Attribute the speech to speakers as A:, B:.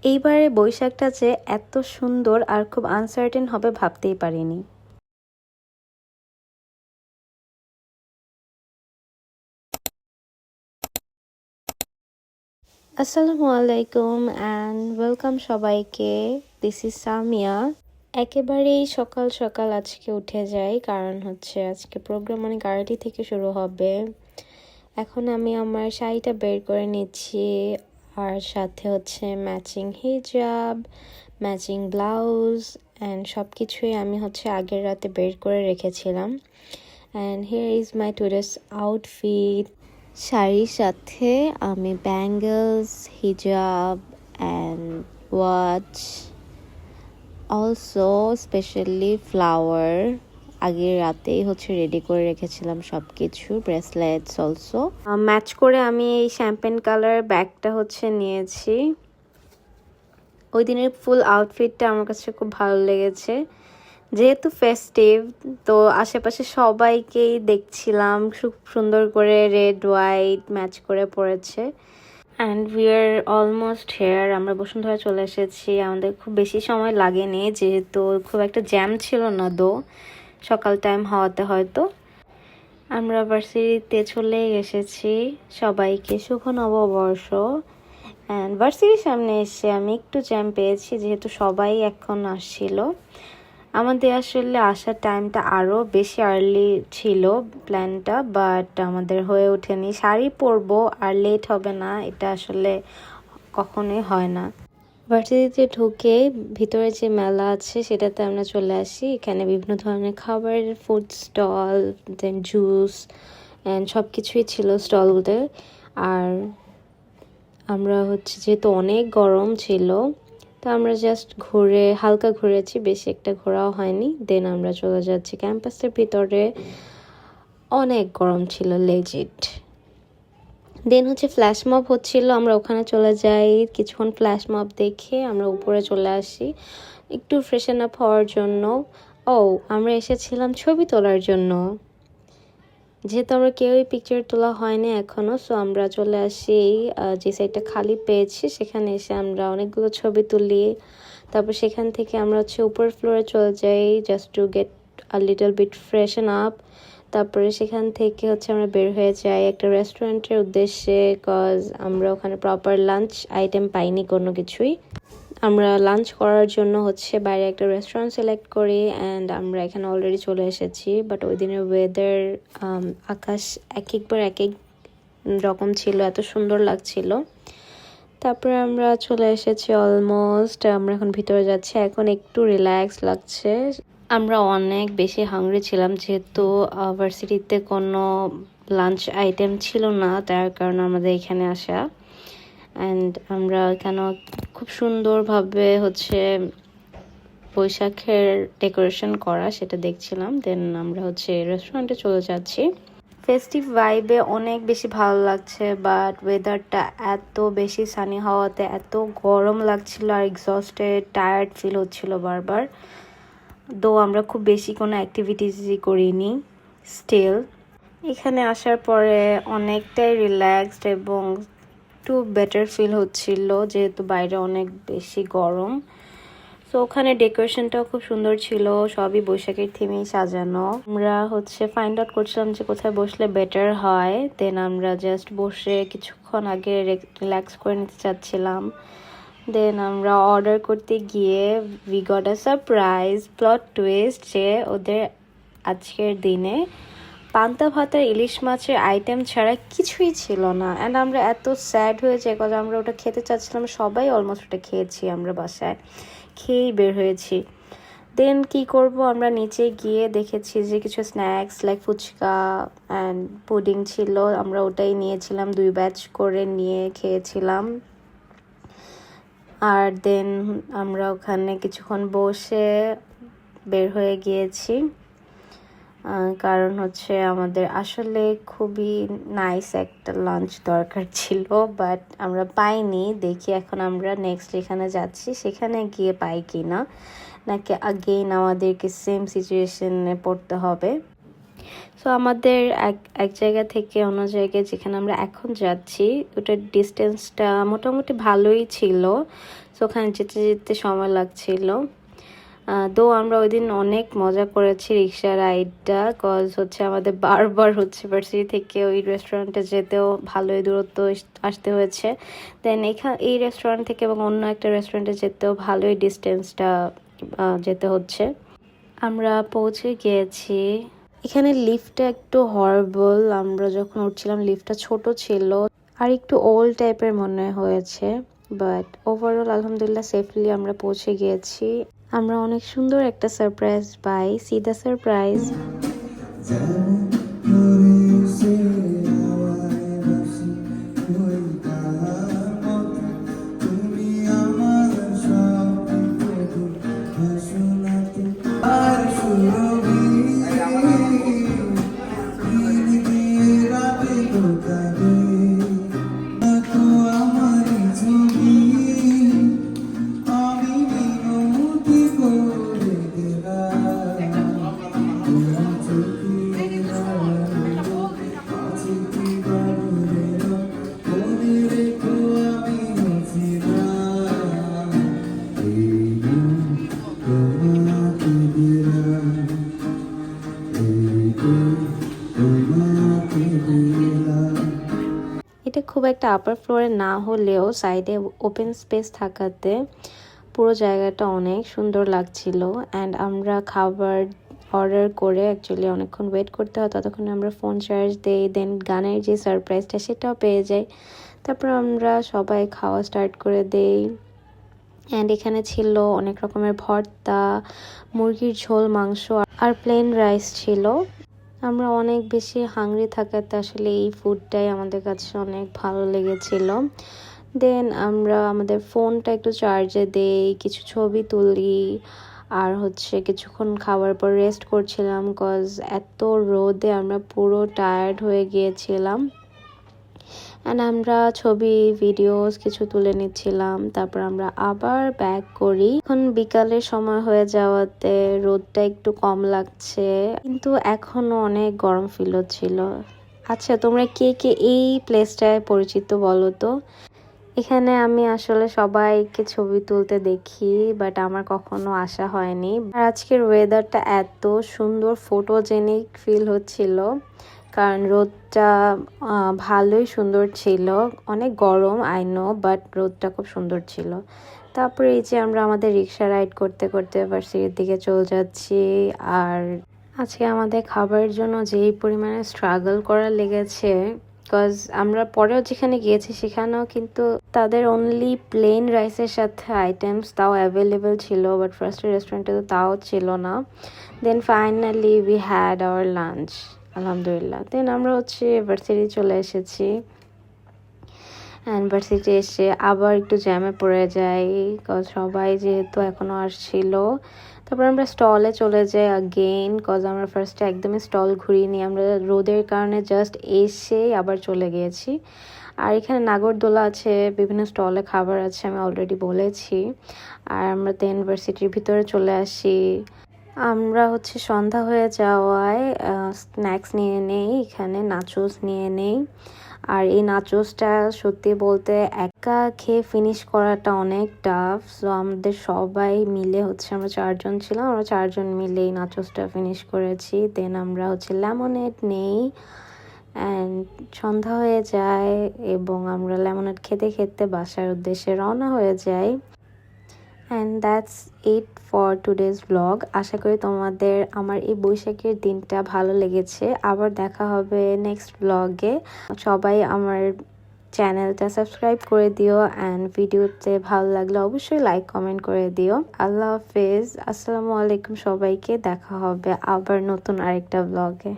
A: এইবারে বৈশাখটা যে এত সুন্দর আর খুব আনসার্টেন হবে ভাবতেই পারিনি। আসসালামু আলাইকুম অ্যান্ড ওয়েলকাম সবাইকে। This is Samia. একেবারেই সকাল সকাল আজকে উঠে যাই, কারণ হচ্ছে আজকে প্রোগ্রাম অনেক আর্লি থেকে শুরু হবে। এখন আমি আমার শাড়িটা বের করে নিচ্ছি, আর সাথে হচ্ছে ম্যাচিং হিজাব, ম্যাচিং ব্লাউজ অ্যান্ড সব কিছুই আমি হচ্ছে আগের রাতে বের করে রেখেছিলাম। And here is my today's outfit. শাড়ির সাথে আমি ব্যাঙ্গলস, হিজাব and watch, also specially flower আগের রাতেই হচ্ছে রেডি করে রেখেছিলাম সব কিছু, ব্রেসলেটস অলসো ম্যাচ করে আমি এই শ্যাম্পেন কালার ব্যাগটা হচ্ছে নিয়েছি। ওই দিনের ফুল আউটফিটটা আমার কাছে খুব ভালো লেগেছে, যেহেতু ফেস্টিভ তো আশেপাশে সবাইকেই দেখছিলাম খুব সুন্দর করে রেড হোয়াইট ম্যাচ করে পড়েছে। And we are almost here, আমরা বসুন্ধরা চলে এসেছি। আমাদের খুব বেশি সময় লাগেনি, যেহেতু খুব একটা জ্যাম ছিল না, সকাল টাইম হওয়াতে হয়তো। আমরা ভার্সিটিতে চলে এসেছি। সবাইকে শুভ নববর্ষ। অ্যান্ড ভার্সিটির সামনে এসে আমি একটু জ্যাম পেয়েছি, যেহেতু সবাই এখন আসছিল। আমাদের আসলে আসার টাইমটা আরও বেশি আর্লি ছিল প্ল্যানটা, বাট আমাদের হয়ে ওঠেনি। শাড়ি পরবো আর লেট হবে না, এটা আসলে কখনোই হয় না। ভার্সিটিতে ঢুকে ভিতরে যে মেলা আছে সেটাতে আমরা চলে আসি। এখানে বিভিন্ন ধরনের খাবারের food stall, then juice and সব কিছুই ছিল স্টলগুলোতে। আর আমরা হচ্ছে যেহেতু অনেক গরম ছিল, তো আমরা জাস্ট হালকা ঘুরেছি, বেশি একটা ঘোরাও হয়নি। দেন আমরা চলে যাচ্ছি ক্যাম্পাসের ভিতরে। অনেক গরম ছিল লেজিট। দেন হচ্ছে ফ্ল্যাশ মব হচ্ছিল, আমরা ওখানে চলে যাই। কিছুক্ষণ ফ্ল্যাশ মব দেখে আমরা উপরে চলে আসি একটু ফ্রেশন আপ হওয়ার জন্য। আমরা এসেছিলাম ছবি তোলার জন্য, যেহেতু আমরা কেউই পিকচার তোলা হয়নি এখনো, সো আমরা চলে আসি যে সাইডটা খালি পেয়েছি সেখানে এসে আমরা অনেকগুলো ছবি তুলি। তারপর সেখান থেকে আমরা হচ্ছে উপরের ফ্লোরে চলে যাই just to get a little bit freshen up. তারপরে সেখান থেকে হচ্ছে আমরা বের হয়ে যাই একটা রেস্টুরেন্টের উদ্দেশ্যে, কজ আমরা ওখানে প্রপার লাঞ্চ আইটেম পাইনি কোনো কিছুই। আমরা লাঞ্চ করার জন্য হচ্ছে বাইরে একটা রেস্টুরেন্ট সিলেক্ট করি, অ্যান্ড আমরা এখানে অলরেডি চলে এসেছি। বাট ওই দিনের ওয়েদার, আকাশ একবার এক এক রকম ছিল, এত সুন্দর লাগছিল। তারপরে আমরা চলে এসেছি অলমোস্ট। আমরা এখন ভিতরে যাচ্ছি, এখন একটু রিল্যাক্স লাগছে। আমরা অনেক বেশি হাংরি ছিলাম, যেহেতু ভার্সিটিতে কোনো লাঞ্চ আইটেম ছিল না, তার কারণে আমাদের এখানে আসা। অ্যান্ড আমরা কেন খুব সুন্দরভাবে হচ্ছে বৈশাখের ডেকোরেশন করা সেটা দেখছিলাম। দেন আমরা হচ্ছে রেস্টুরেন্টে চলে যাচ্ছি। ফেস্টিভ ভাইবে অনেক বেশি ভালো লাগছে, বাট ওয়েদারটা এত বেশি সানি হওয়াতে এত গরম লাগছিল আর এক্সস্টেড টায়ার্ড ফিল হচ্ছিল বারবার। আমরা খুব বেশি কোনো অ্যাক্টিভিটিসই করিনি। স্টিল এখানে আসার পরে অনেকটাই রিল্যাক্সড এবং একটু বেটার ফিল হচ্ছিল, যেহেতু বাইরে অনেক বেশি গরম। তো ওখানে ডেকোরেশনটাও খুব সুন্দর ছিল, সবই বৈশাখের থিমেই সাজানো। আমরা হচ্ছে ফাইন্ড আউট করছিলাম যে কোথায় বসলে বেটার হয়। দেন আমরা জাস্ট বসে কিছুক্ষণ আগে রিল্যাক্স করে নিতে চাচ্ছিলাম। দেন আমরা অর্ডার করতে গিয়ে we got a surprise plot twist, যে ওদের আজকের দিনে পান্তা ভাতের ইলিশ মাছের আইটেম ছাড়া কিছুই ছিল না। অ্যান্ড আমরা এত স্যাড হয়ে যাই, কারণ আমরা ওটা খেতে চাচ্ছিলাম, সবাই অলমোস্ট ওটা খেয়েছি, আমরা বাসায় খেয়েই বের হয়েছি। দেন কি করব, আমরা নিচে গিয়ে দেখেছি যে কিছু snacks like phuchka and pudding ছিল, আমরা ওটাই নিয়েছিলাম, 2 ব্যাচ করে নিয়ে খেয়েছিলাম। আর দেন আমরা ওখানে কিছুক্ষণ বসে বের হয়ে গিয়েছি, কারণ হচ্ছে আমাদের আসলে খুবই নাইস একটা লাঞ্চ দরকার ছিল, বাট আমরা পাইনি। দেখি এখন আমরা নেক্সট যেখানে যাচ্ছি সেখানে গিয়ে পাই কি না, নাকি আগেইন আমাদেরকে সেম সিচুয়েশনে পড়তে হবে। সো আমাদের এক জায়গা থেকে অন্য জায়গায় যেখানে আমরা এখন যাচ্ছি ওটার ডিস্টেন্সটা মোটামুটি ভালোই ছিল। তো ওখানে যেতে যেতে সময় লাগছিল। তো আমরা ওই দিন অনেক মজা করেছি রিক্সা রাইডটা, কজ হচ্ছে আমাদের বারবার হচ্ছে ভার্সিটি থেকে ওই রেস্টুরেন্টে যেতেও ভালোই দূরত্ব আসতে হয়েছে। দেন এই রেস্টুরেন্ট থেকে এবং অন্য একটা রেস্টুরেন্টে যেতেও ভালোই ডিস্টেন্সটা যেতে হচ্ছে। আমরা পৌঁছে গিয়েছি। এখানে লিফটটা একটু হরেবল, আমরা যখন উঠছিলাম লিফটটা ছোট ছিল আর একটু ওল্ড টাইপের মনে হয়েছে, বাট ওভারঅল আলহামদুলিল্লাহ সেফলি আমরা পৌঁছে গিয়েছি। আমরা অনেক সুন্দর একটা surprise pi. C the surprise. এটা খুব একটা আপার ফ্লোরে না হলেও সাইডে ওপেন স্পেস থাকাতে পুরো জায়গাটা অনেক সুন্দর লাগছিল। অ্যান্ড আমরা খাবার অর্ডার করে অ্যাকচুয়ালি অনেকক্ষণ ওয়েট করতে হয়, ততক্ষণ আমরা ফোন চার্জ দিই, দেন গানের যে সারপ্রাইজটা সেটাও পেয়ে যাই। তারপর আমরা সবাই খাওয়া স্টার্ট করে দেই। অ্যান্ড এখানে ছিল অনেক রকমের ভর্তা, মুরগির ঝোল, মাংস আর প্লেন রাইস ছিল। আমরা অনেক বেশি হাংরি থাকাতে আসলে এই ফুডটাই আমাদের কাছে অনেক ভালো লেগেছিল। দেন আমরা আমাদের ফোনটা একটু চার্জে দেই, কিছু ছবি তুলি, আর হচ্ছে কিছুক্ষণ খাওয়ার পর রেস্ট করছিলাম, কজ এত রোদে আমরা পুরো টায়ার্ড হয়ে গিয়েছিলাম। অ্যান্ড আমরা ছবি ভিডিওস কিছু তুলে নিচ্ছিলাম। তারপর আমরা আবার ব্যাক করি। এখন বিকালের সময় হয়ে যাওয়াতে রোদটা একটু কম লাগছে, কিন্তু এখনো অনেক গরম ফিল হচ্ছিল। আচ্ছা, তোমরা কে কে এই প্লেসটায় পরিচিত বলো তো? এখানে আমি আসলে সবাইকে ছবি তুলতে দেখি, বাট আমার কখনো আসা হয়নি। আর আজকের ওয়েদারটা এত সুন্দর, ফটোজেনিক ফিল হচ্ছিল, কারণ রোদটা ভালোই সুন্দর ছিল। অনেক গরম আই নো, বাট রোদটা খুব সুন্দর ছিল। তারপরে এই যে আমরা আমাদের রিক্সা রাইড করতে করতে ভার্সিটির দিকে চলে যাচ্ছি। আর আজকে আমাদের খাবারের জন্য যেই পরিমাণে স্ট্রাগল করা লেগেছে, বিকজ আমরা পরেও যেখানে গিয়েছি সেখানেও কিন্তু তাদের অনলি প্লেন রাইসের সাথে আইটেমস তাও অ্যাভেলেবেল ছিল, বাট ফার্স্ট রেস্টুরেন্টে তো তাও ছিল না। Then finally we had our lunch আলহামদুলিল্লাহ। দেন আমরা হচ্ছে ভার্সিটি চলে এসেছি। ভার্সিটি এসে আবার একটু জ্যামে পড়ে যাই, কজ সবাই যেহেতু এখনও আসছিল। তারপর আমরা স্টলে চলে যাই আগেইন, কজ আমরা ফার্স্টে একদমই স্টল ঘুরিনি, আমরা রোদের কারণে জাস্ট এসেই আবার চলে গিয়েছি। আর এখানে নাগরদোলা আছে, বিভিন্ন স্টলে খাবার আছে, আমি অলরেডি বলেছি। আর আমরা দেন ভার্সিটির ভিতরে চলে আসি। আমরা হচ্ছে সন্ধ্যা হয়ে যাওয়ায় স্ন্যাক্স নিয়ে নেই, এখানে নাচোস নিয়ে নেই। আর এই নাচোসটা সত্যি বলতে একা খেয়ে ফিনিশ করাটা অনেক টাফ, সো আমাদের সবাই মিলে হচ্ছে, আমরা 4 জন ছিলাম, আমরা 4 জন মিলে এই নাচোসটা ফিনিশ করেছি। দেন আমরা হচ্ছে লেমনেড নেই, অ্যান্ড সন্ধ্যা হয়ে যায় এবং আমরা লেমনেড খেতে খেতে বাসার উদ্দেশ্যে রওনা হয়ে যাই। And that's it for today's blog. আশা করি তোমাদের আমার এই বৈশাখের দিনটা ভালো লেগেছে। আবার দেখা হবে নেক্সট ব্লগে। সবাই আমার চ্যানেলটা সাবস্ক্রাইব করে দিও, অ্যান্ড ভিডিওতে ভালো লাগলে অবশ্যই লাইক কমেন্ট করে দিও। আল্লাহ হাফেজ, আসসালামু আলাইকুম সবাইকে। দেখা হবে আবার নতুন আরেকটা ব্লগে।